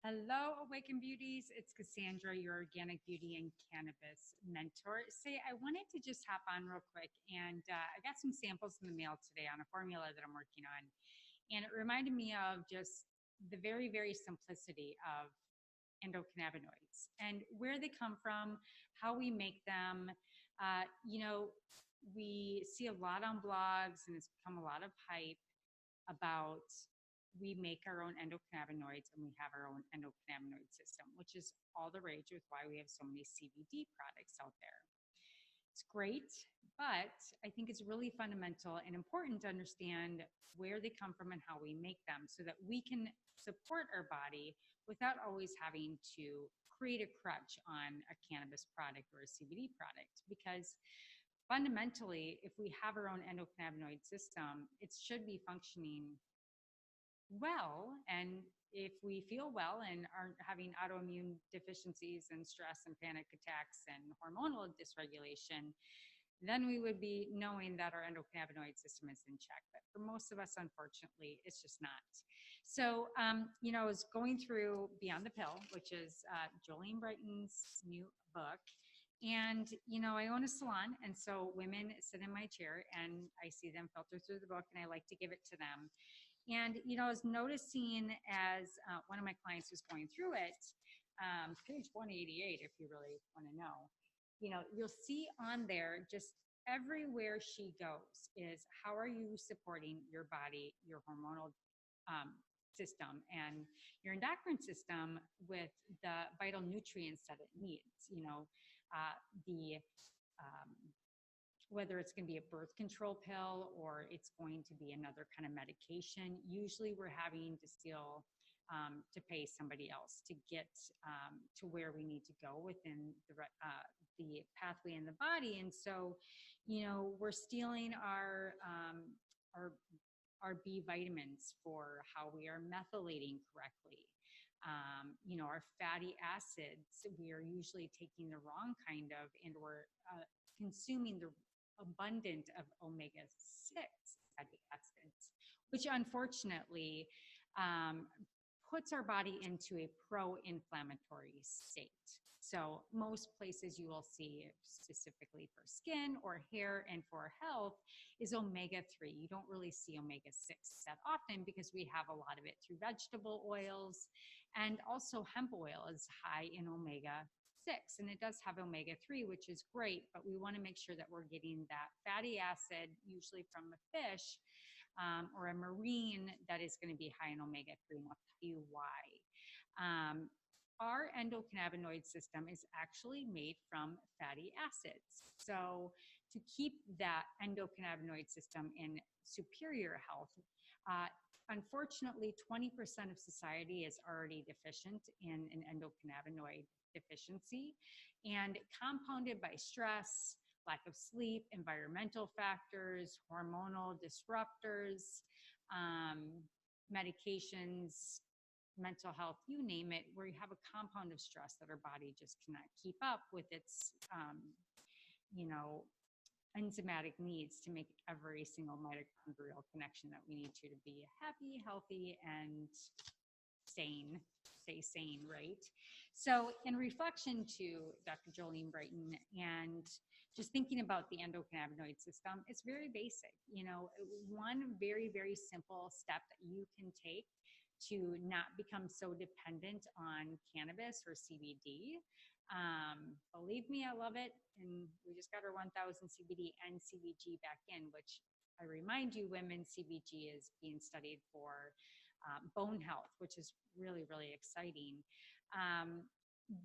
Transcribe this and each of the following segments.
Hello, Awaken Beauties. It's Cassandra, your organic beauty and cannabis mentor. Say, I wanted to just hop on real quick, and I got some samples in the mail today on a formula that I'm working on, and it reminded me of just the very simplicity of endocannabinoids and where they come from, how we make them. Uh, you know, we see a lot on blogs, and it's become a lot of hype about we make our own endocannabinoids and we have our own endocannabinoid system, which is all the rage with why we have so many CBD products out there. It's great, but I think it's really fundamental and important to understand where they come from and how we make them so that we can support our body without always having to create a crutch on a cannabis product or a CBD product. Because fundamentally, if we have our own endocannabinoid system, it should be functioning well. And if we feel well and aren't having autoimmune deficiencies and stress and panic attacks and hormonal dysregulation, then we would be knowing that our endocannabinoid system is in check. But for most of us, unfortunately, it's just not. So, I was going through Beyond the Pill, which is Jolene Brighton's new book. And, I own a salon. And so women sit in my chair and I see them filter through the book and I like to give it to them. And, I was noticing as one of my clients was going through it, page 188, if you really want to know, you'll see on there just everywhere she goes is how are you supporting your body, your hormonal system and your endocrine system with the vital nutrients that it needs, the um, whether it's going to be a birth control pill or it's going to be another kind of medication. Usually we're having to still to pay somebody else to get to where we need to go within the pathway in the body. And so, we're stealing our our B vitamins for how we are methylating correctly. Our fatty acids, we are usually taking the wrong kind of, and we're consuming the abundant of omega-6 fatty acids, which unfortunately puts our body into a pro-inflammatory state. So most places you will see, specifically for skin or hair and for health, is omega-3. You don't really see omega-6 that often because we have a lot of it through vegetable oils, and also hemp oil is high in omega-6, and it does have omega-3, which is great, but we want to make sure that we're getting that fatty acid, usually from a fish or a marine, that is going to be high in omega-3, and I'll tell you why. Our endocannabinoid system is actually made from fatty acids. So to keep that endocannabinoid system in superior health, unfortunately, 20% of society is already deficient in an endocannabinoid deficiency, and compounded by stress, lack of sleep, environmental factors, hormonal disruptors, medications, mental health, you name it, where you have a compound of stress that our body just cannot keep up with its, you know, enzymatic needs to make every single mitochondrial connection that we need to be happy, healthy, and sane. Stay sane, right? So in reflection to Dr. Jolene Brighton and just thinking about the endocannabinoid system, it's very basic. One very simple step that you can take to not become so dependent on cannabis or CBD. Believe me, I love it. And we just got our 1000 CBD and CBG back in, which I remind you, women, CBG is being studied for bone health, which is really exciting.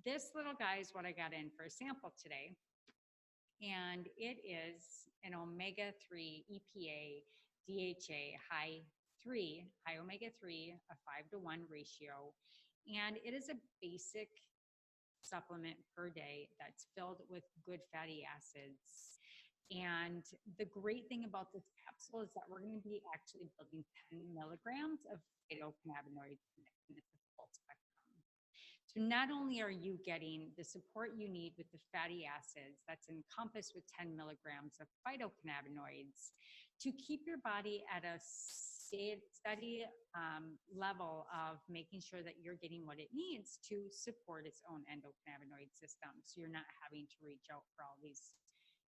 This little guy is what I got in for a sample today. And it is an omega-3 EPA DHA high omega-3, a 5-to-1 ratio. And it is a basic supplement per day that's filled with good fatty acids. And the great thing about this capsule is that we're going to be actually building 10 milligrams of phytocannabinoids in the full spectrum. So not only are you getting the support you need with the fatty acids that's encompassed with 10 milligrams of phytocannabinoids to keep your body at a steady level of making sure that you're getting what it needs to support its own endocannabinoid system. So you're not having to reach out for all these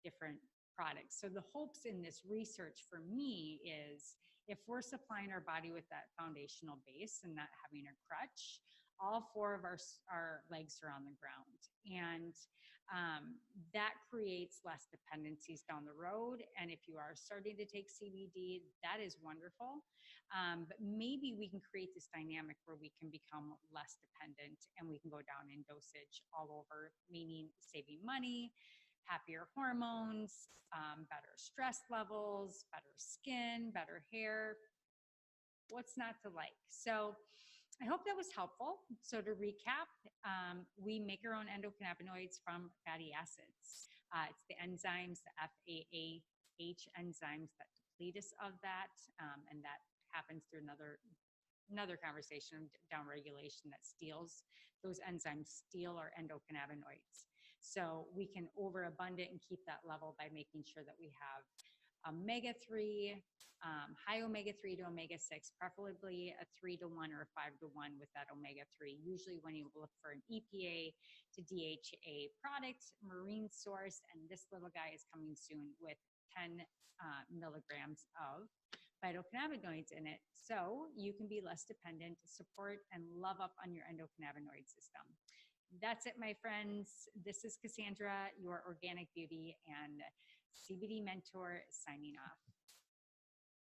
different products. So the hopes in this research for me is if we're supplying our body with that foundational base and not having a crutch, all four of our legs are on the ground. And that creates less dependencies down the road. And if you are starting to take CBD, that is wonderful. But maybe we can create this dynamic where we can become less dependent and we can go down in dosage all over, meaning saving money, happier hormones, better stress levels, better skin, better hair. What's not to like? So I hope that was helpful. So to recap, we make our own endocannabinoids from fatty acids. It's the enzymes, the FAAH enzymes that deplete us of that, and that happens through another conversation of downregulation that steals, those enzymes steal our endocannabinoids. So we can overabundant and keep that level by making sure that we have omega-3, high omega-3 to omega-6, preferably a 3-to-1 or a 5-to-1 with that omega-3. Usually when you look for an EPA to DHA product, marine source, and this little guy is coming soon with 10 milligrams of phytocannabinoids in it. So you can be less dependent, support, and love up on your endocannabinoid system. That's it, my friends. This is Cassandra, your organic beauty and CBD mentor, signing off.